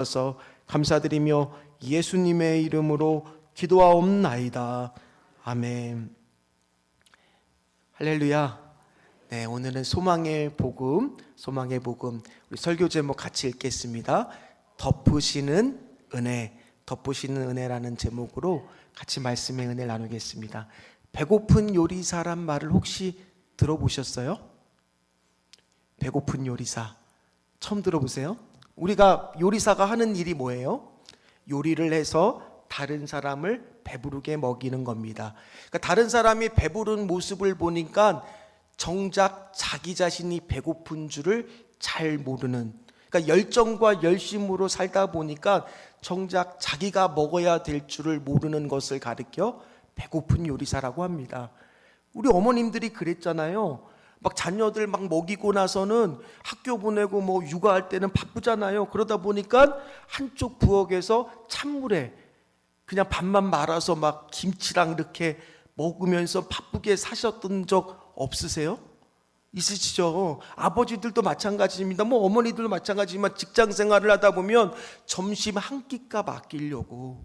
주셔서 감사드리며 예수님의 이름으로 기도하옵나이다. 아멘. 할렐루야. 네, 오늘은 소망의 복음 우리 설교 제목 같이 읽겠습니다. 덮으시는 은혜라는 제목으로 같이 말씀의 은혜를 나누겠습니다. 배고픈 요리사란 말을 혹시 들어보셨어요? 배고픈 요리사 처음 들어보세요? 우리가 요리사가 하는 일이 뭐예요? 요리를 해서 다른 사람을 배부르게 먹이는 겁니다. 그러니까 다른 사람이 배부른 모습을 보니까 정작 자기 자신이 배고픈 줄을 잘 모르는, 그러니까 열정과 열심으로 살다 보니까 정작 자기가 먹어야 될 줄을 모르는 것을 가리켜 배고픈 요리사라고 합니다. 우리 어머님들이 그랬잖아요. 막 자녀들 막 먹이고 나서는 학교 보내고 뭐 육아할 때는 바쁘잖아요. 그러다 보니까 한쪽 부엌에서 찬물에 그냥 밥만 말아서 막 김치랑 이렇게 먹으면서 바쁘게 사셨던 적 없으세요? 있으시죠? 아버지들도 마찬가지입니다. 뭐 어머니들도 마찬가지지만 직장 생활을 하다 보면 점심 한 끼값 아끼려고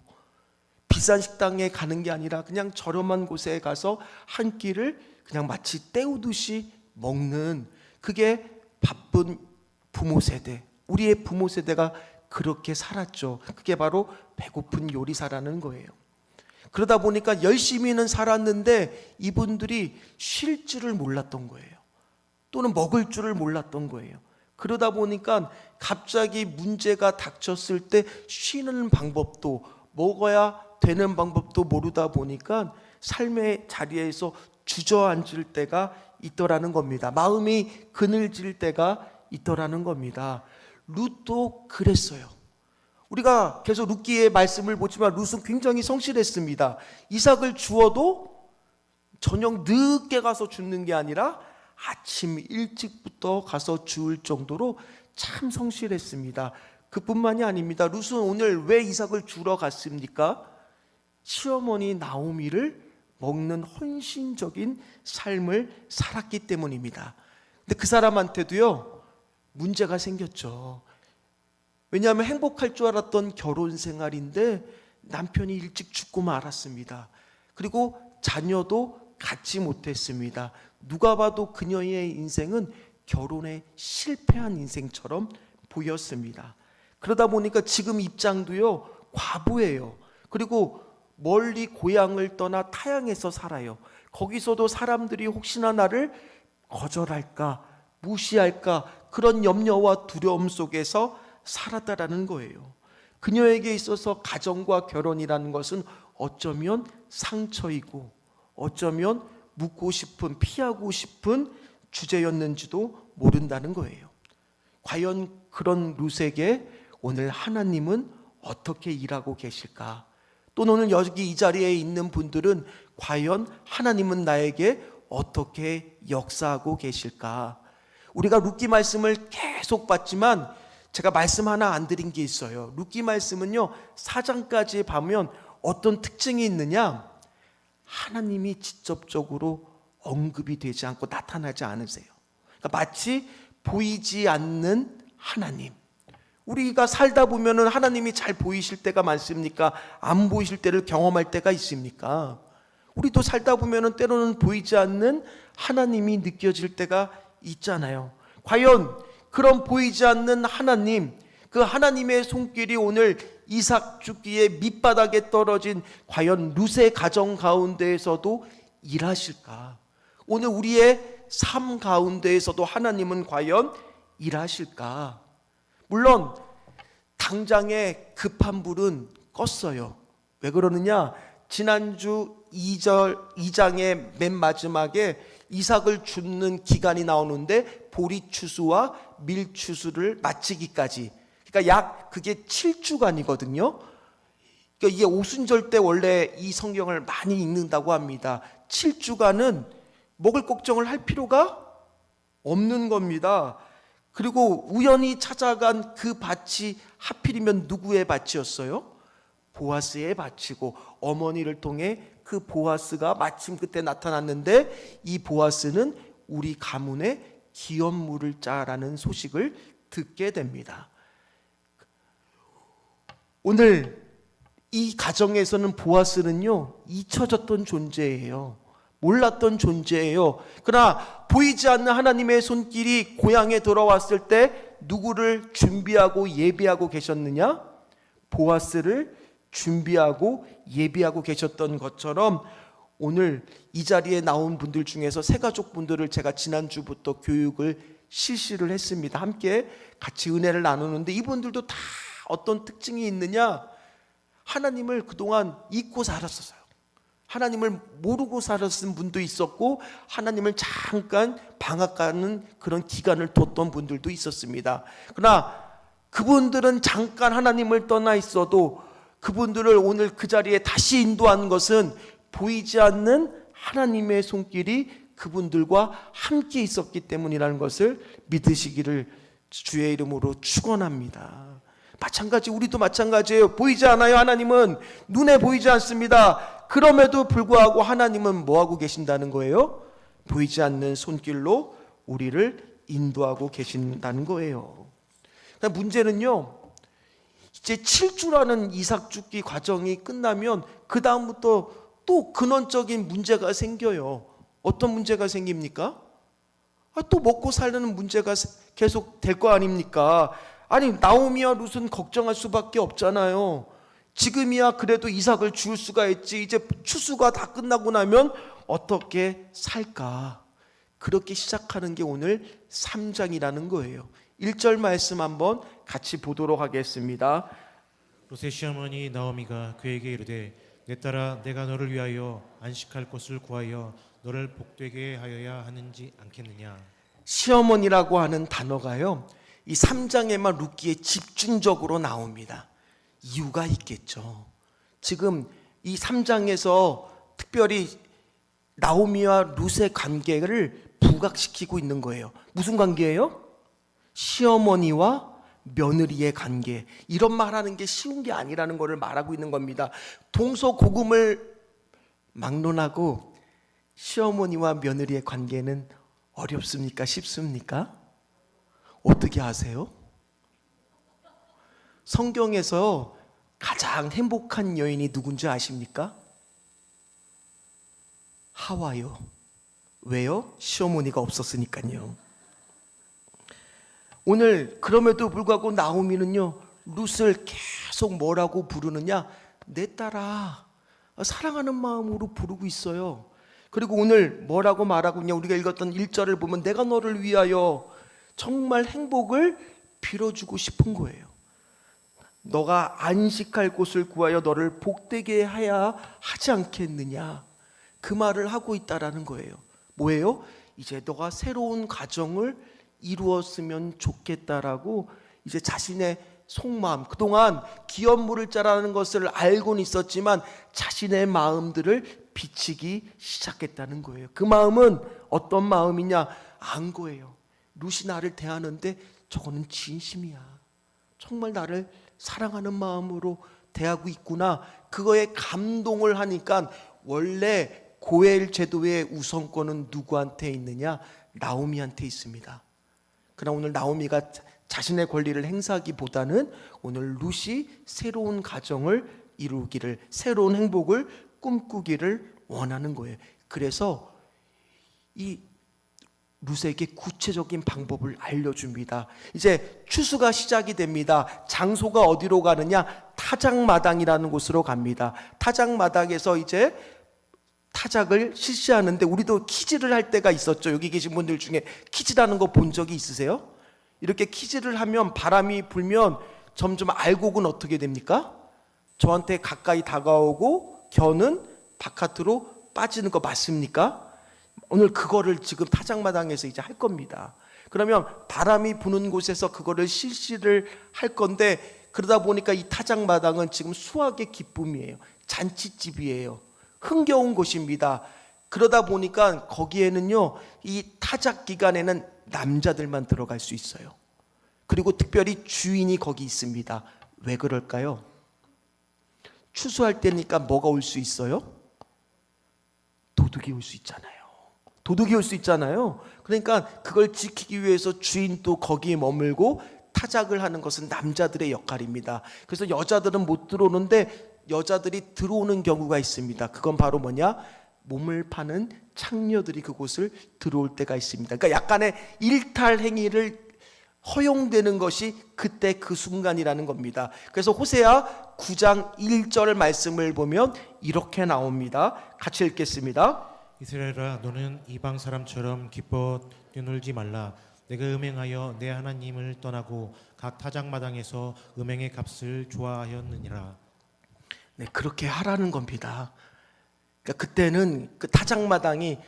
비싼 식당에 가는 게 아니라 그냥 저렴한 곳에 가서 한 끼를 그냥 마치 때우듯이 먹는, 그게 바쁜 부모 세대, 우리의 부모 세대가 그렇게 살았죠. 그게 바로 배고픈 요리사라는 거예요. 그러다 보니까 열심히는 살았는데 이분들이 쉴 줄을 몰랐던 거예요. 또는 먹을 줄을 몰랐던 거예요. 그러다 보니까 갑자기 문제가 닥쳤을 때 쉬는 방법도, 먹어야 되는 방법도 모르다 보니까 삶의 자리에서 주저앉을 때가 있더라는 겁니다. 마음이 그늘질 때가 있더라는 겁니다. 룻도 그랬어요. 우리가 계속 룻기의 말씀을 보지만 룻은 굉장히 성실했습니다. 이삭을 주어도 저녁 늦게 가서 줍는 게 아니라 아침 일찍부터 가서 주울 정도로 참 성실했습니다. 그뿐만이 아닙니다. 룻은 오늘 왜 이삭을 주러 갔습니까? 시어머니 나오미를 먹는 헌신적인 삶을 살았기 때문입니다. 근데 그 사람한테도요 문제가 생겼죠. 왜냐하면 행복할 줄 알았던 결혼 생활인데 남편이 일찍 죽고 말았습니다. 그리고 자녀도 갖지 못했습니다. 누가 봐도 그녀의 인생은 결혼에 실패한 인생처럼 보였습니다. 그러다 보니까 지금 입장도요 과부예요. 그리고 멀리 고향을 떠나 타향에서 살아요. 거기서도 사람들이 혹시나 나를 거절할까, 무시할까, 그런 염려와 두려움 속에서 살았다라는 거예요. 그녀에게 있어서 가정과 결혼이라는 것은 어쩌면 상처이고 어쩌면 묻고 싶은, 피하고 싶은 주제였는지도 모른다는 거예요. 과연 그런 룻에게 오늘 하나님은 어떻게 일하고 계실까? 또 오늘 여기 이 자리에 있는 분들은 과연 하나님은 나에게 어떻게 역사하고 계실까? 우리가 룻기 말씀을 계속 봤지만 제가 말씀 하나 안 드린 게 있어요. 룻기 말씀은요 4장까지 보면 어떤 특징이 있느냐? 하나님이 직접적으로 언급이 되지 않고 나타나지 않으세요. 그러니까 마치 보이지 않는 하나님. 우리가 살다 보면은 하나님이 잘 보이실 때가 많습니까? 안 보이실 때를 경험할 때가 있습니까? 우리도 살다 보면은 때로는 보이지 않는 하나님이 느껴질 때가 있잖아요. 과연 그런 보이지 않는 하나님, 그 하나님의 손길이 오늘 이삭 죽기에 밑바닥에 떨어진 과연 룻의 가정 가운데에서도 일하실까? 오늘 우리의 삶 가운데에서도 하나님은 과연 일하실까? 물론 당장에 급한 불은 껐어요. 왜 그러느냐? 지난주 2장의 맨 마지막에 이삭을 줍는 기간이 나오는데 보리추수와 밀추수를 마치기까지, 그러니까 그게 7주간이거든요. 그러니까 이게 오순절 때 원래 이 성경을 많이 읽는다고 합니다. 7주간은 먹을 걱정을 할 필요가 없는 겁니다. 그리고 우연히 찾아간 그 밭이 하필이면 누구의 밭이었어요? 보아스의 밭이고, 어머니를 통해 그 보아스가 마침 그때 나타났는데 이 보아스는 우리 가문의 기업물을 자라는 소식을 듣게 됩니다. 오늘 이 가정에서는 보아스는요, 잊혀졌던 존재예요. 몰랐던 존재예요. 그러나 보이지 않는 하나님의 손길이 고향에 돌아왔을 때 누구를 준비하고 예비하고 계셨느냐? 보아스를 준비하고 예비하고 계셨던 것처럼 오늘 이 자리에 나온 분들 중에서 세 가족 분들을 제가 지난주부터 교육을 실시를 했습니다. 함께 같이 은혜를 나누는데 이분들도 다 어떤 특징이 있느냐? 하나님을 그동안 잊고 살았어요. 하나님을 모르고 살았던 분도 있었고 하나님을 잠깐 방학 가는 그런 기간을 뒀던 분들도 있었습니다. 그러나 그분들은 잠깐 하나님을 떠나 있어도 그분들을 오늘 그 자리에 다시 인도한 것은 보이지 않는 하나님의 손길이 그분들과 함께 있었기 때문이라는 것을 믿으시기를 주의 이름으로 축원합니다. 마찬가지, 우리도 마찬가지예요. 보이지 않아요. 하나님은 눈에 보이지 않습니다. 그럼에도 불구하고 하나님은 뭐하고 계신다는 거예요? 보이지 않는 손길로 우리를 인도하고 계신다는 거예요. 그러니까 문제는요, 이제 7주라는 이삭 죽기 과정이 끝나면 그 다음부터 또 근원적인 문제가 생겨요. 어떤 문제가 생깁니까? 또 먹고 살려는 문제가 계속 될 거 아닙니까? 아니, 나오미와 룻은 걱정할 수밖에 없잖아요. 지금이야 그래도 이삭을 줄 수가 있지, 이제 추수가 다 끝나고 나면 어떻게 살까? 그렇게 시작하는 게 오늘 3장이라는 거예요. 1절 말씀 한번 같이 보도록 하겠습니다. 롯의 시어머니 나오미가 그에게 이르되 내 딸아, 내가 너를 위하여 안식할 곳을 구하여 너를 복되게 하여야 하는지 않겠느냐. 시어머니라고 하는 단어가요, 이 3장에만 룻기에 집중적으로 나옵니다. 이유가 있겠죠. 지금 이 3장에서 특별히 나오미와 룻의 관계를 부각시키고 있는 거예요. 무슨 관계예요? 시어머니와 며느리의 관계. 이런 말하는 게 쉬운 게 아니라는 것을 말하고 있는 겁니다. 동서고금을 막론하고 시어머니와 며느리의 관계는 어렵습니까? 쉽습니까? 어떻게 아세요? 성경에서 가장 행복한 여인이 누군지 아십니까? 하와요. 왜요? 시어머니가 없었으니까요. 오늘 그럼에도 불구하고 나오미는요, 룻을 계속 뭐라고 부르느냐? 내 딸아, 사랑하는 마음으로 부르고 있어요. 그리고 오늘 뭐라고 말하고 있냐? 우리가 읽었던 1절을 보면 내가 너를 위하여 정말 행복을 빌어주고 싶은 거예요. 너가 안식할 곳을 구하여 너를 복되게 해야 하지 않겠느냐, 그 말을 하고 있다라는 거예요. 뭐예요? 이제 너가 새로운 가정을 이루었으면 좋겠다라고 이제 자신의 속마음, 그동안 기업 물을 자라는 것을 알고는 있었지만 자신의 마음들을 비치기 시작했다는 거예요. 그 마음은 어떤 마음이냐? 안 거예요. 룻이 나를 대하는데 저거는 진심이야. 정말 나를 사랑하는 마음으로 대하고 있구나. 그거에 감동을 하니까 원래 고엘 제도의 우선권은 누구한테 있느냐? 나오미한테 있습니다. 그러나 오늘 나오미가 자신의 권리를 행사하기보다는 오늘 룻이 새로운 가정을 이루기를, 새로운 행복을 꿈꾸기를 원하는 거예요. 그래서 이 룻에게 구체적인 방법을 알려줍니다. 이제 추수가 시작이 됩니다. 장소가 어디로 가느냐? 타작마당이라는 곳으로 갑니다. 타작마당에서 이제 타작을 실시하는데 우리도 퀴즈를 할 때가 있었죠. 여기 계신 분들 중에 퀴즈라는 거 본 적이 있으세요? 이렇게 퀴즈를 하면 바람이 불면 점점 알곡은 어떻게 됩니까? 저한테 가까이 다가오고 겨는 바깥으로 빠지는 거 맞습니까? 오늘 그거를 지금 타작마당에서 이제 할 겁니다. 그러면 바람이 부는 곳에서 그거를 실시를 할 건데, 그러다 보니까 이 타작마당은 지금 수확의 기쁨이에요. 잔치집이에요. 흥겨운 곳입니다. 그러다 보니까 거기에는요, 이 타작 기간에는 남자들만 들어갈 수 있어요. 그리고 특별히 주인이 거기 있습니다. 왜 그럴까요? 추수할 때니까 뭐가 올 수 있어요? 도둑이 올 수 있잖아요. 도둑이 올 수 있잖아요. 그러니까 그걸 지키기 위해서 주인도 거기에 머물고 타작을 하는 것은 남자들의 역할입니다. 그래서 여자들은 못 들어오는데 여자들이 들어오는 경우가 있습니다. 그건 바로 뭐냐? 몸을 파는 창녀들이 그곳을 들어올 때가 있습니다. 그러니까 약간의 일탈 행위를 허용되는 것이 그때 그 순간이라는 겁니다. 그래서 호세아 9장 1절 말씀을 보면 이렇게 나옵니다. 같이 읽겠습니다. 이스라엘아, 너는 이방 사람처럼 기뻐 뛰놀지 말라. 내가 음행하여 내 하나님을 떠나고 각 타작마당에서 음행의 값을 좋아하였느니라. 네, 그렇게 하라는 겁니다. 그러니까 그때는 그 타작마당이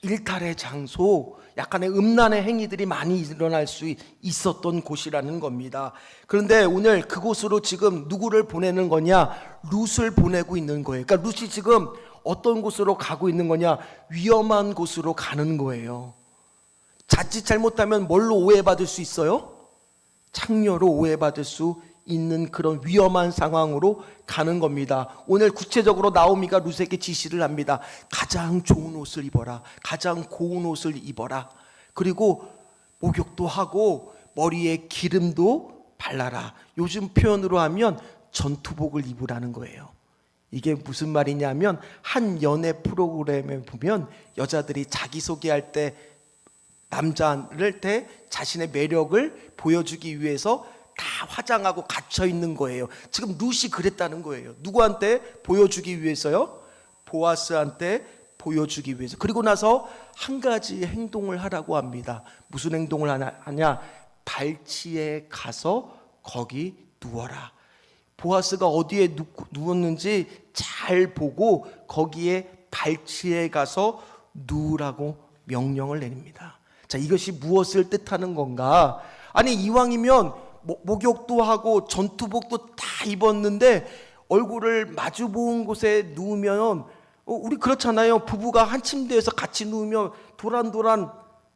일탈의 장소, 약간의 음란의 행위들이 많이 일어날 수 있었던 곳이라는 겁니다. 그런데 오늘 그곳으로 지금 누구를 보내는 거냐? 룻을 보내고 있는 거예요. 그러니까 룻이 지금 어떤 곳으로 가고 있는 거냐? 위험한 곳으로 가는 거예요. 자칫 잘못하면 뭘로 오해받을 수 있어요? 창녀로 오해받을 수 있는 그런 위험한 상황으로 가는 겁니다. 오늘 구체적으로 나오미가 룻에게 지시를 합니다. 가장 좋은 옷을 입어라. 가장 고운 옷을 입어라. 그리고 목욕도 하고 머리에 기름도 발라라. 요즘 표현으로 하면 전투복을 입으라는 거예요. 이게 무슨 말이냐면 한 연애 프로그램에 보면 여자들이 자기소개할 때 남자를 때 자신의 매력을 보여주기 위해서 다 화장하고 갇혀 있는 거예요. 지금 룻이 그랬다는 거예요. 누구한테 보여주기 위해서요? 보아스한테 보여주기 위해서. 그리고 나서 한 가지 행동을 하라고 합니다. 무슨 행동을 하냐? 발치에 가서 거기 누워라. 보아스가 어디에 누웠는지 잘 보고 거기에 발치에 가서 누우라고 명령을 내립니다. 자, 이것이 무엇을 뜻하는 건가? 아니, 이왕이면 목욕도 하고 전투복도 다 입었는데 얼굴을 마주 보는 곳에 누우면 우리 그렇잖아요. 부부가 한 침대에서 같이 누우면 도란도란,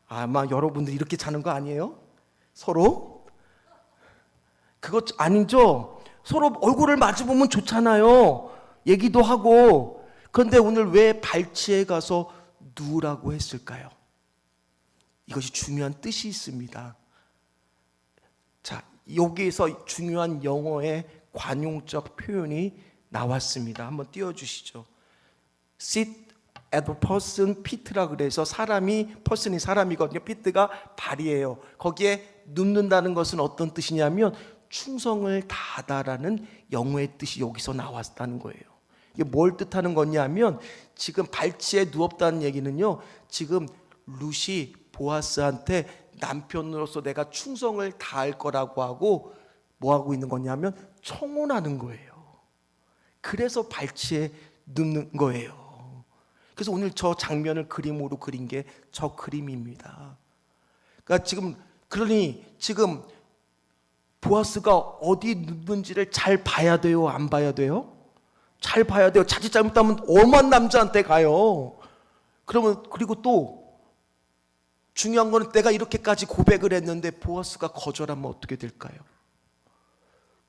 아마 여러분들 이렇게 자는 거 아니에요? 서로? 그거 아니죠? 서로 얼굴을 마주 보면 좋잖아요. 얘기도 하고. 그런데 오늘 왜 발치에 가서 누우라고 했을까요? 이것이 중요한 뜻이 있습니다. 자, 여기에서 중요한 영어의 관용적 표현이 나왔습니다. 한번 띄워주시죠. Sit at the person feet라 그래서 person이 사람이거든요. feet가 발이에요. 거기에 눕는다는 것은 어떤 뜻이냐면 충성을 다하다라는 영어의 뜻이 여기서 나왔다는 거예요. 이게 뭘 뜻하는 거냐면 지금 발치에 누웠다는 얘기는요. 지금 룻이 보아스한테 남편으로서 내가 충성을 다할 거라고 하고 뭐 하고 있는 거냐면 청혼하는 거예요. 그래서 발치에 눕는 거예요. 그래서 오늘 저 장면을 그림으로 그린 게 저 그림입니다. 그러니까 지금 보아스가 어디 눕는지를 잘 봐야 돼요, 안 봐야 돼요? 잘 봐야 돼요. 자칫 잘못하면 엄한 남자한테 가요. 그리고 또 중요한 거는 내가 이렇게까지 고백을 했는데 보아스가 거절하면 어떻게 될까요?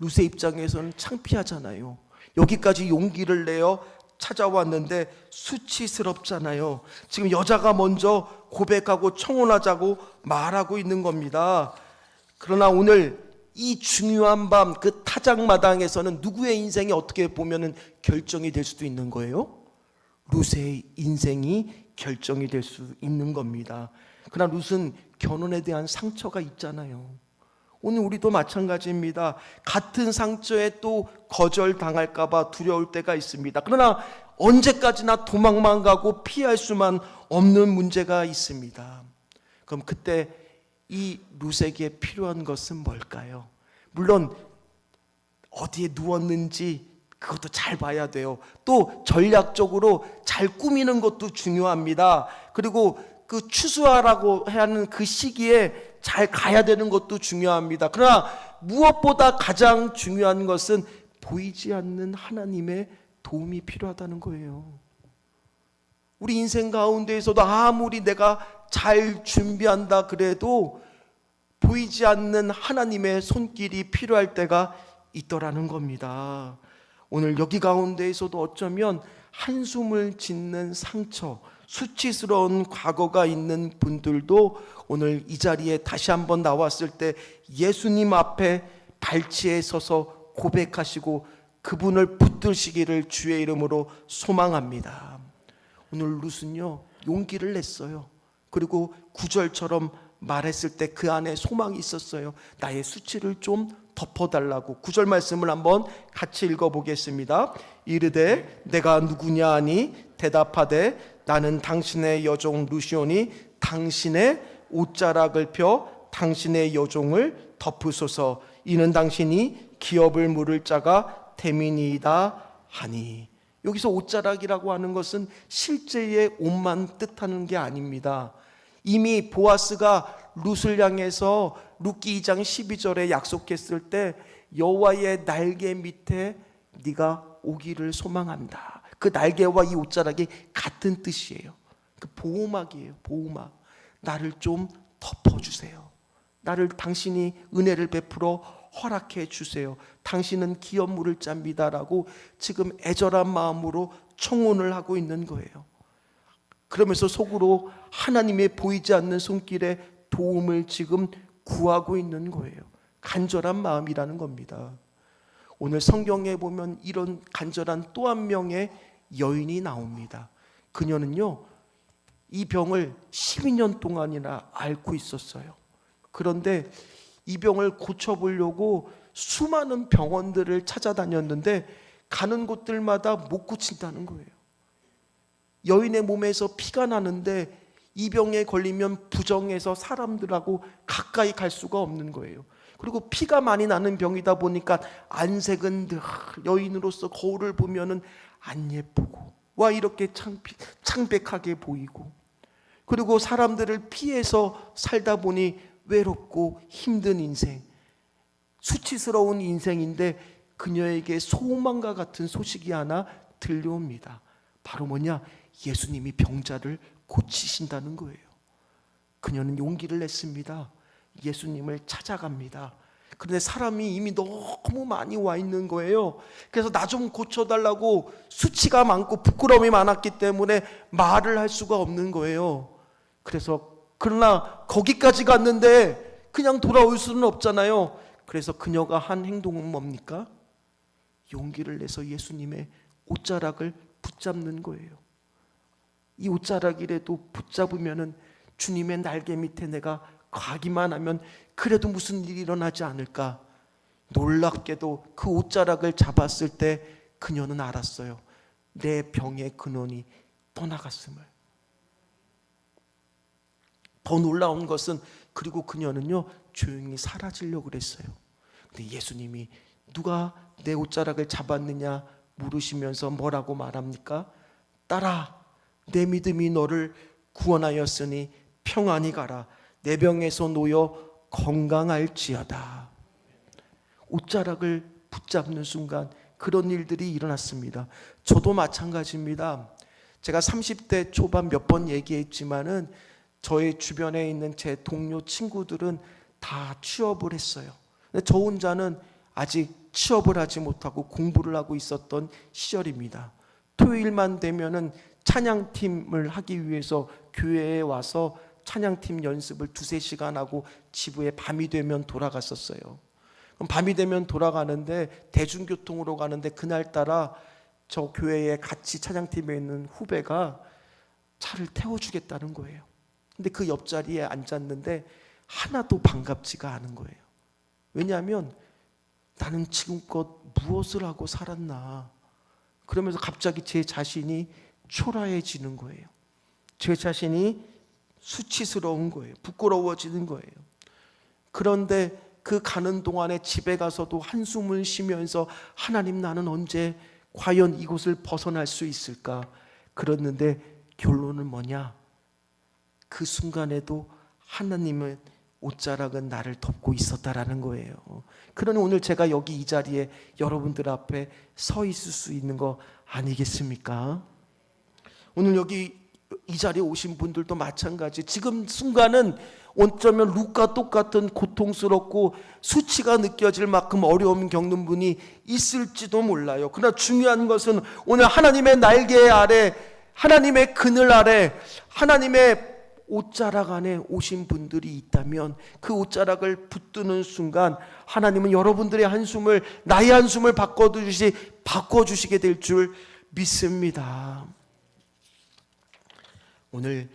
룻의 입장에서는 창피하잖아요. 여기까지 용기를 내어 찾아왔는데 수치스럽잖아요. 지금 여자가 먼저 고백하고 청혼하자고 말하고 있는 겁니다. 그러나 오늘 이 중요한 밤 그 타작마당에서는 누구의 인생이 어떻게 보면은 결정이 될 수도 있는 거예요? 룻의 인생이 결정이 될 수 있는 겁니다. 그러나 룻은 결혼에 대한 상처가 있잖아요. 오늘 우리도 마찬가지입니다. 같은 상처에 또 거절당할까 봐 두려울 때가 있습니다. 그러나 언제까지나 도망만 가고 피할 수만 없는 문제가 있습니다. 그럼 그때 이 룻에게 필요한 것은 뭘까요? 물론 어디에 누웠는지 그것도 잘 봐야 돼요. 또 전략적으로 잘 꾸미는 것도 중요합니다. 그리고 그 추수하라고 하는 그 시기에 잘 가야 되는 것도 중요합니다. 그러나 무엇보다 가장 중요한 것은 보이지 않는 하나님의 도움이 필요하다는 거예요. 우리 인생 가운데에서도 아무리 내가 잘 준비한다 그래도 보이지 않는 하나님의 손길이 필요할 때가 있더라는 겁니다. 오늘 여기 가운데에서도 어쩌면 한숨을 짓는 상처, 수치스러운 과거가 있는 분들도 오늘 이 자리에 다시 한번 나왔을 때 예수님 앞에 발치에 서서 고백하시고 그분을 붙드시기를 주의 이름으로 소망합니다. 오늘 룻은요 용기를 냈어요. 그리고 9절처럼 말했을 때 그 안에 소망이 있었어요. 나의 수치를 좀 덮어달라고. 9절 말씀을 한번 같이 읽어보겠습니다. 이르되 내가 누구냐 하니 대답하되 나는 당신의 여종 룻이오니 당신의 옷자락을 펴 당신의 여종을 덮으소서. 이는 당신이 기업을 물을 자가 됨이니이다 하니. 여기서 옷자락이라고 하는 것은 실제의 옷만 뜻하는 게 아닙니다. 이미 보아스가 룻을 향해서 룻기 2장 12절에 약속했을 때 여호와의 날개 밑에 네가 오기를 소망한다. 그 날개와 이 옷자락이 같은 뜻이에요. 그 보호막이에요. 보호막. 나를 좀 덮어주세요. 나를 당신이 은혜를 베풀어 허락해 주세요. 당신은 기업 물을 자입니다라고 지금 애절한 마음으로 청혼을 하고 있는 거예요. 그러면서 속으로 하나님의 보이지 않는 손길에 도움을 지금 구하고 있는 거예요. 간절한 마음이라는 겁니다. 오늘 성경에 보면 이런 간절한 또 한 명의 여인이 나옵니다. 그녀는요 이 병을 12년 동안이나 앓고 있었어요. 그런데 이 병을 고쳐보려고 수많은 병원들을 찾아다녔는데 가는 곳들마다 못 고친다는 거예요. 여인의 몸에서 피가 나는데 이 병에 걸리면 부정해서 사람들하고 가까이 갈 수가 없는 거예요. 그리고 피가 많이 나는 병이다 보니까 안색은 늘 여인으로서 거울을 보면은 안 예쁘고 와 이렇게 창백하게 보이고, 그리고 사람들을 피해서 살다 보니 외롭고 힘든 인생, 수치스러운 인생인데 그녀에게 소망과 같은 소식이 하나 들려옵니다. 바로 뭐냐? 예수님이 병자를 고치신다는 거예요. 그녀는 용기를 냈습니다. 예수님을 찾아갑니다. 그런데 사람이 이미 너무 많이 와 있는 거예요. 그래서 나 좀 고쳐달라고 수치가 많고 부끄러움이 많았기 때문에 말을 할 수가 없는 거예요. 그러나 거기까지 갔는데 그냥 돌아올 수는 없잖아요. 그래서 그녀가 한 행동은 뭡니까? 용기를 내서 예수님의 옷자락을 붙잡는 거예요. 이 옷자락이라도 붙잡으면은 주님의 날개 밑에 내가 가기만 하면 그래도 무슨 일이 일어나지 않을까. 놀랍게도 그 옷자락을 잡았을 때 그녀는 알았어요. 내 병의 근원이 떠나갔음을. 더 놀라운 것은 그리고 그녀는요 조용히 사라지려고 그랬어요. 근데 예수님이 누가 내 옷자락을 잡았느냐 물으시면서 뭐라고 말합니까? 딸아, 내 믿음이 너를 구원하였으니 평안히 가라. 내 병에서 놓여 건강할지어다. 옷자락을 붙잡는 순간 그런 일들이 일어났습니다. 저도 마찬가지입니다. 제가 30대 초반 몇 번 얘기했지만은 저의 주변에 있는 제 동료 친구들은 다 취업을 했어요. 근데 저 혼자는 아직 취업을 하지 못하고 공부를 하고 있었던 시절입니다. 토요일만 되면은 찬양팀을 하기 위해서 교회에 와서 찬양팀 연습을 2-3시간 하고 집에 밤이 되면 돌아갔었어요. 그럼 밤이 되면 돌아가는데 대중교통으로 가는데 그날따라 저 교회에 같이 찬양팀에 있는 후배가 차를 태워주겠다는 거예요. 근데 그 옆자리에 앉았는데 하나도 반갑지가 않은 거예요. 왜냐하면 나는 지금껏 무엇을 하고 살았나. 그러면서 갑자기 제 자신이 초라해지는 거예요. 제 자신이 수치스러운 거예요. 부끄러워지는 거예요. 그런데 그 가는 동안에 집에 가서도 한숨을 쉬면서 하나님, 나는 언제 과연 이곳을 벗어날 수 있을까? 그랬는데 결론은 뭐냐? 그 순간에도 하나님의 옷자락은 나를 덮고 있었다라는 거예요. 그러니 오늘 제가 여기 이 자리에 여러분들 앞에 서 있을 수 있는 거 아니겠습니까? 오늘 여기 이 자리에 오신 분들도 마찬가지. 지금 순간은 어쩌면 룻과 똑같은 고통스럽고 수치가 느껴질 만큼 어려움 겪는 분이 있을지도 몰라요. 그러나 중요한 것은 오늘 하나님의 날개 아래 하나님의 그늘 아래, 하나님의 옷자락 안에 오신 분들이 있다면 그 옷자락을 붙드는 순간 하나님은 여러분들의 한숨을, 나의 한숨을 바꿔주시게 될 줄 믿습니다. 오늘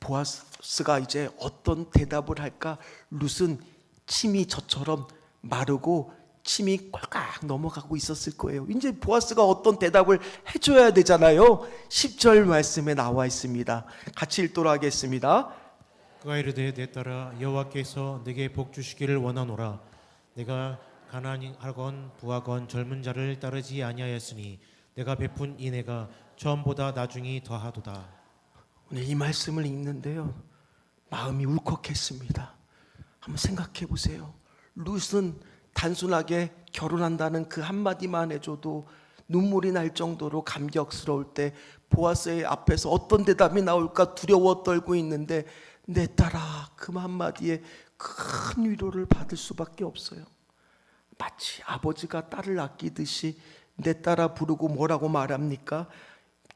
보아스가 이제 어떤 대답을 할까? 룻은 침이 저처럼 마르고 침이 꼴깍 넘어가고 있었을 거예요. 이제 보아스가 어떤 대답을 해줘야 되잖아요. 10절 말씀에 나와 있습니다. 같이 읽도록 하겠습니다. 그가 이르되 내 딸아 여호와께서 내게 복 주시기를 원하노라. 내가 가난하건 부하건 젊은 자를 따르지 아니하였으니 내가 베푼 인애가 처음보다 나중이 더하도다. 오늘 이 말씀을 읽는데요, 마음이 울컥했습니다. 한번 생각해 보세요. 룻은 단순하게 결혼한다는 그 한마디만 해줘도 눈물이 날 정도로 감격스러울 때 보아스의 앞에서 어떤 대답이 나올까 두려워 떨고 있는데 내 딸아 그 한마디에 큰 위로를 받을 수밖에 없어요. 마치 아버지가 딸을 아끼듯이 내 딸아 부르고 뭐라고 말합니까?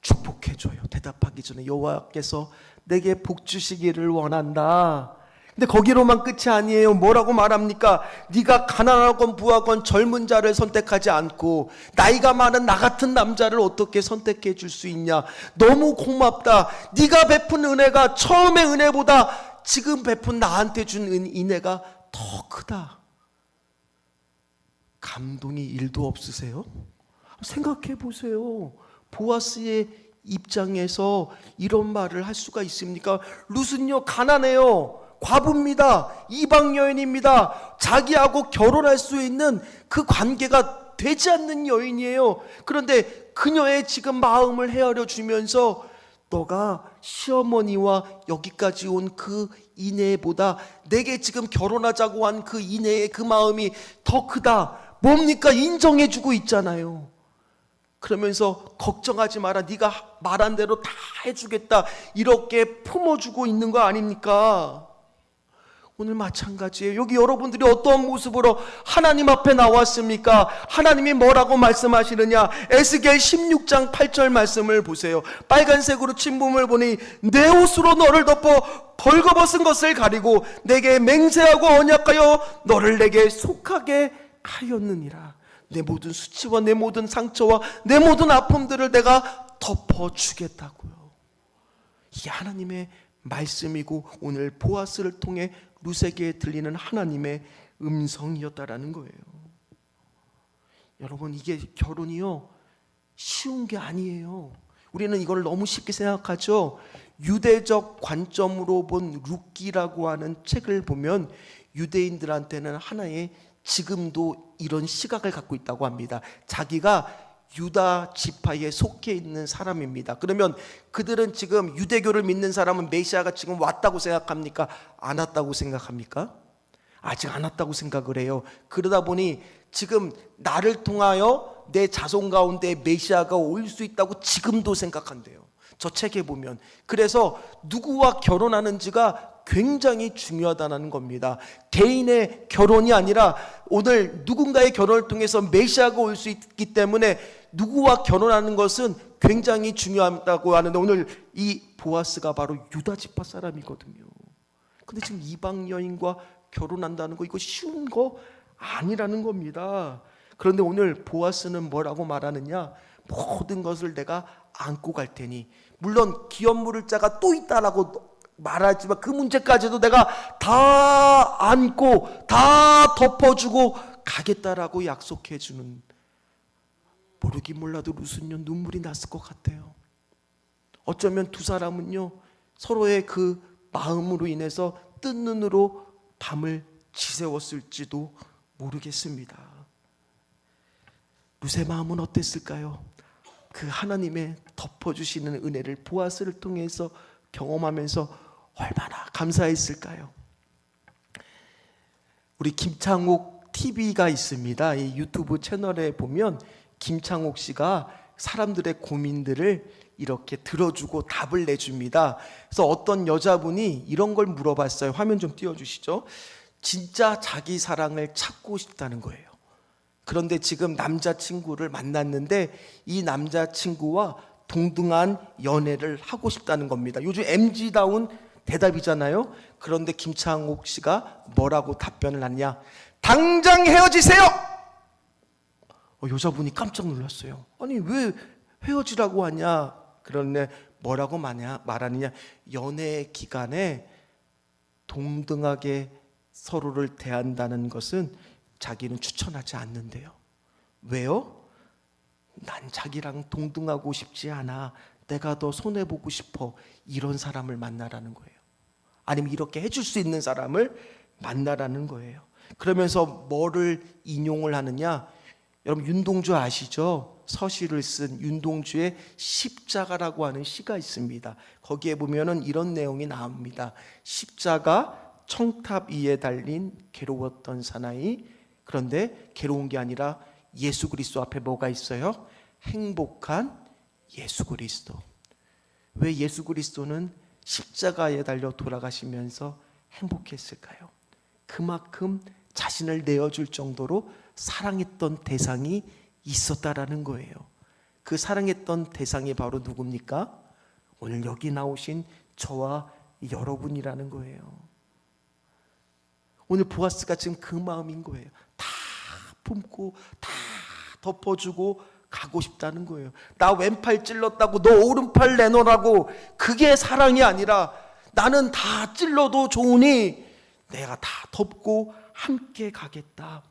축복해줘요. 대답하기 전에 여호와께서 내게 복 주시기를 원한다. 근데 거기로만 끝이 아니에요. 뭐라고 말합니까? 네가 가난하건 부하건 젊은 자를 선택하지 않고 나이가 많은 나 같은 남자를 어떻게 선택해 줄 수 있냐? 너무 고맙다. 네가 베푼 은혜가 처음의 은혜보다 지금 베푼 나한테 준 인애가 더 크다. 감동이 1도 없으세요? 생각해 보세요. 보아스의 입장에서 이런 말을 할 수가 있습니까? 룻은요 가난해요. 과부입니다. 이방 여인입니다. 자기하고 결혼할 수 있는 그 관계가 되지 않는 여인이에요. 그런데 그녀의 지금 마음을 헤아려 주면서 너가 시어머니와 여기까지 온 그 인애보다 내게 지금 결혼하자고 한 그 인애의 그 마음이 더 크다. 뭡니까? 인정해 주고 있잖아요. 그러면서 걱정하지 마라. 네가 말한 대로 다 해주겠다. 이렇게 품어주고 있는 거 아닙니까? 오늘 마찬가지예요. 여기 여러분들이 어떤 모습으로 하나님 앞에 나왔습니까? 하나님이 뭐라고 말씀하시느냐? 에스겔 16장 8절 말씀을 보세요. 빨간색으로 침범을 보니 내 옷으로 너를 덮어 벌거벗은 것을 가리고 내게 맹세하고 언약하여 너를 내게 속하게 하였느니라. 내 모든 수치와 내 모든 상처와 내 모든 아픔들을 내가 덮어주겠다고요. 이게 하나님의 말씀이고 오늘 보아스를 통해 룻에게 들리는 하나님의 음성이었다라는 거예요. 여러분 이게 결혼이요 쉬운 게 아니에요. 우리는 이걸 너무 쉽게 생각하죠. 유대적 관점으로 본 룻기라고 하는 책을 보면 유대인들한테는 하나의 지금도 이런 시각을 갖고 있다고 합니다. 자기가 유다 지파에 속해 있는 사람입니다. 그러면 그들은 지금 유대교를 믿는 사람은 메시아가 지금 왔다고 생각합니까? 안 왔다고 생각합니까? 아직 안 왔다고 생각을 해요. 그러다 보니 지금 나를 통하여 내 자손 가운데 메시아가 올 수 있다고 지금도 생각한대요. 저 책에 보면. 그래서 누구와 결혼하는지가 굉장히 중요하다는 겁니다. 개인의 결혼이 아니라 오늘 누군가의 결혼을 통해서 메시아가 올 수 있기 때문에 누구와 결혼하는 것은 굉장히 중요하다고 하는데 오늘 이 보아스가 바로 유다 지파 사람이거든요. 근데 지금 이방 여인과 결혼한다는 거 이거 쉬운 거 아니라는 겁니다. 그런데 오늘 보아스는 뭐라고 말하느냐? 모든 것을 내가 안고 갈 테니, 물론 기업 물을 자가 또 있다라고 말하지만 그 문제까지도 내가 다 안고 다 덮어주고 가겠다라고 약속해 주는, 모르긴 몰라도 룻은요 눈물이 났을 것 같아요. 어쩌면 두 사람은요 서로의 그 마음으로 인해서 뜬 눈으로 밤을 지새웠을지도 모르겠습니다. 룻의 마음은 어땠을까요? 그 하나님의 덮어주시는 은혜를 보아스를 통해서 경험하면서 얼마나 감사했을까요? 우리 김창옥 TV가 있습니다. 이 유튜브 채널에 보면 김창옥 씨가 사람들의 고민들을 이렇게 들어주고 답을 내줍니다. 그래서 어떤 여자분이 이런 걸 물어봤어요. 화면 좀 띄워주시죠. 진짜 자기 사랑을 찾고 싶다는 거예요. 그런데 지금 남자친구를 만났는데 이 남자친구와 동등한 연애를 하고 싶다는 겁니다. 요즘 MZ다운 대답이잖아요. 그런데 김창옥 씨가 뭐라고 답변을 하냐? 당장 헤어지세요! 여자분이 깜짝 놀랐어요. 아니 왜 헤어지라고 하냐? 그런데 뭐라고 말하느냐? 연애 기간에 동등하게 서로를 대한다는 것은 자기는 추천하지 않는데요. 왜요? 난 자기랑 동등하고 싶지 않아. 내가 더 손해보고 싶어. 이런 사람을 만나라는 거예요. 아니면 이렇게 해줄 수 있는 사람을 만나라는 거예요. 그러면서 뭐를 인용을 하느냐? 여러분 윤동주 아시죠? 서시를 쓴 윤동주의 십자가라고 하는 시가 있습니다. 거기에 보면은 이런 내용이 나옵니다. 십자가 청탑 위에 달린 괴로웠던 사나이. 그런데 괴로운 게 아니라 예수 그리스도 앞에 뭐가 있어요? 행복한 예수 그리스도. 왜 예수 그리스도는 십자가에 달려 돌아가시면서 행복했을까요? 그만큼 자신을 내어줄 정도로 사랑했던 대상이 있었다라는 거예요. 그 사랑했던 대상이 바로 누굽니까? 오늘 여기 나오신 저와 여러분이라는 거예요. 오늘 보아스가 지금 그 마음인 거예요. 다 품고 다 덮어주고 가고 싶다는 거예요. 나 왼팔 찔렀다고 너 오른팔 내놓으라고. 그게 사랑이 아니라 나는 다 찔러도 좋으니 내가 다 덮고 함께 가겠다.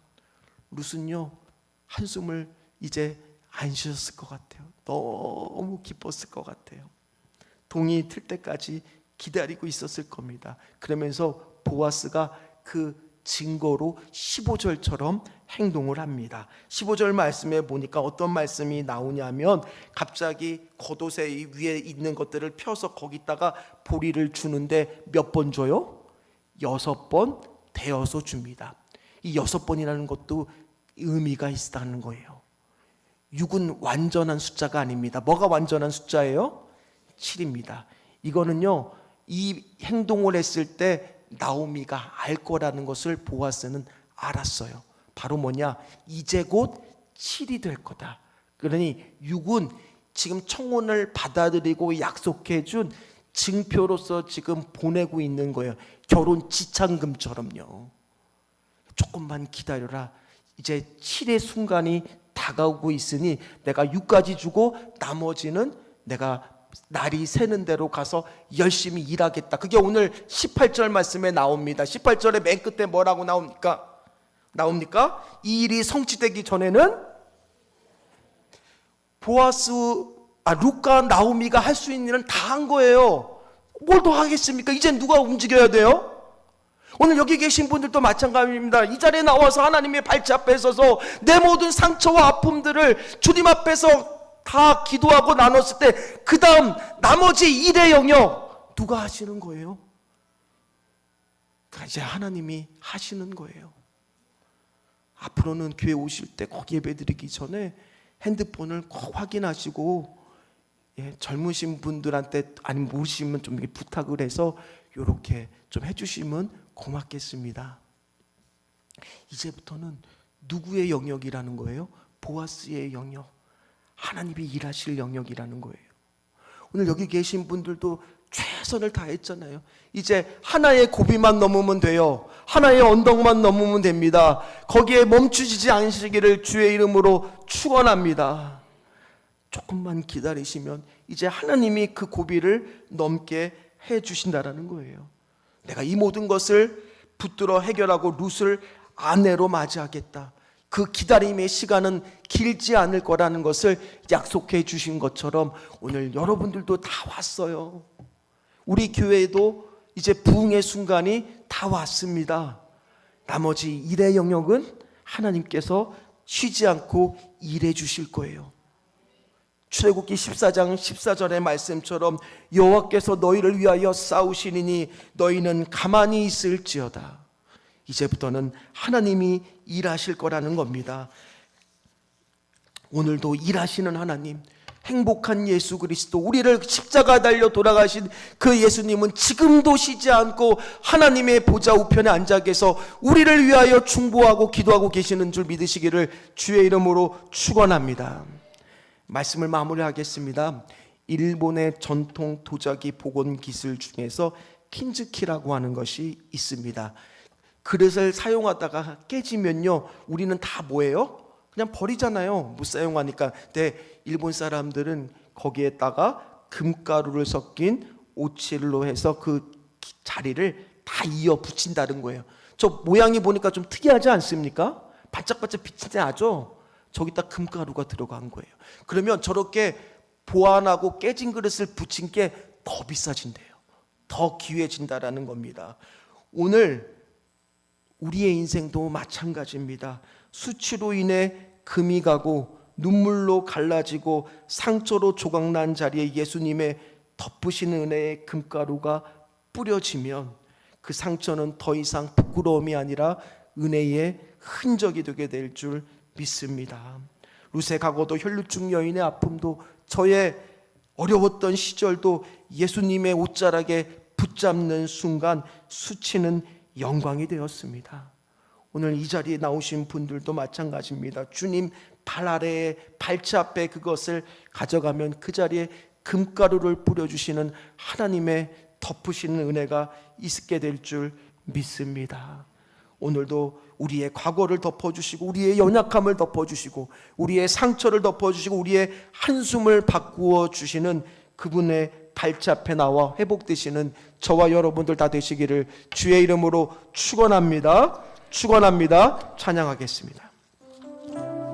룻은요 한숨을 이제 안 쉬었을 것 같아요. 너무 기뻤을 것 같아요. 동이 틀 때까지 기다리고 있었을 겁니다. 그러면서 보아스가 그 증거로 15절처럼 행동을 합니다. 15절 말씀에 보니까 어떤 말씀이 나오냐면 갑자기 겉옷의 위에 있는 것들을 펴서 거기다가 보리를 주는데 몇 번 줘요? 6번 대어서 줍니다. 이 6번이라는 것도 의미가 있다는 거예요. 6은 완전한 숫자가 아닙니다. 뭐가 완전한 숫자예요? 7입니다. 이거는요 이 행동을 했을 때 나오미가 알 거라는 것을 보아스는 알았어요. 바로 뭐냐? 이제 곧 7이 될 거다. 그러니 6은 지금 청혼을 받아들이고 약속해 준 증표로서 지금 보내고 있는 거예요. 결혼 지참금처럼요. 조금만 기다려라. 이제 7의 순간이 다가오고 있으니 내가 6까지 주고 나머지는 내가 날이 새는 대로 가서 열심히 일하겠다. 그게 오늘 18절 말씀에 나옵니다. 18절의 맨 끝에 뭐라고 나옵니까? 이 일이 성취되기 전에는 룻과 나오미가 할 수 있는 일은 다 한 거예요. 뭘 더 하겠습니까? 이제 누가 움직여야 돼요? 오늘 여기 계신 분들도 마찬가지입니다. 이 자리에 나와서 하나님의 발치 앞에 서서 내 모든 상처와 아픔들을 주님 앞에서 다 기도하고 나눴을 때 그 다음 나머지 일의 영역 누가 하시는 거예요? 이제 하나님이 하시는 거예요. 앞으로는 교회 오실 때 꼭 예배드리기 전에 핸드폰을 꼭 확인하시고 젊으신 분들한테 아니면 모르시면 좀 부탁을 해서 이렇게 좀 해주시면 고맙겠습니다. 이제부터는 누구의 영역이라는 거예요? 보아스의 영역, 하나님이 일하실 영역이라는 거예요. 오늘 여기 계신 분들도 최선을 다했잖아요. 이제 하나의 고비만 넘으면 돼요. 하나의 언덕만 넘으면 됩니다. 거기에 멈추지 않으시기를 주의 이름으로 축원합니다. 조금만 기다리시면 이제 하나님이 그 고비를 넘게 해 주신다라는 거예요. 내가 이 모든 것을 붙들어 해결하고 룻을 아내로 맞이하겠다. 그 기다림의 시간은 길지 않을 거라는 것을 약속해 주신 것처럼 오늘 여러분들도 다 왔어요. 우리 교회에도 이제 부흥의 순간이 다 왔습니다. 나머지 일의 영역은 하나님께서 쉬지 않고 일해 주실 거예요. 출애굽기 14장 14절의 말씀처럼 여호와께서 너희를 위하여 싸우시리니 너희는 가만히 있을지어다. 이제부터는 하나님이 일하실 거라는 겁니다. 오늘도 일하시는 하나님, 행복한 예수 그리스도, 우리를 십자가 달려 돌아가신 그 예수님은 지금도 쉬지 않고 하나님의 보좌 우편에 앉아 계서 우리를 위하여 중보하고 기도하고 계시는 줄 믿으시기를 주의 이름으로 축원합니다. 말씀을 마무리하겠습니다. 일본의 전통 도자기 복원 기술 중에서 킨즈키라고 하는 것이 있습니다. 그릇을 사용하다가 깨지면요, 우리는 다 뭐예요? 그냥 버리잖아요. 못 사용하니까. 근데 일본 사람들은 거기에다가 금가루를 섞인 오칠로 해서 그 자리를 다 이어 붙인다는 거예요. 저 모양이 보니까 좀 특이하지 않습니까? 반짝반짝 빛이 나죠? 저기다 금가루가 들어간 거예요. 그러면 저렇게 보완하고 깨진 그릇을 붙인 게 더 비싸진대요. 더 귀해진다라는 겁니다. 오늘 우리의 인생도 마찬가지입니다. 수치로 인해 금이 가고 눈물로 갈라지고 상처로 조각난 자리에 예수님의 덮으시는 은혜의 금가루가 뿌려지면 그 상처는 더 이상 부끄러움이 아니라 은혜의 흔적이 되게 될 줄 믿습니다. 루세 과거도 혈루증 여인의 아픔도 저의 어려웠던 시절도 예수님의 옷자락에 붙잡는 순간 수치는 영광이 되었습니다. 오늘 이 자리에 나오신 분들도 마찬가지입니다. 주님 발 아래에 발치 앞에 그것을 가져가면 그 자리에 금가루를 뿌려주시는 하나님의 덮으시는 은혜가 있게 될 줄 믿습니다. 오늘도 우리의 과거를 덮어주시고 우리의 연약함을 덮어주시고 우리의 상처를 덮어주시고 우리의 한숨을 바꾸어 주시는 그분의 발치 앞에 나와 회복되시는 저와 여러분들 다 되시기를 주의 이름으로 축원합니다. 찬양하겠습니다.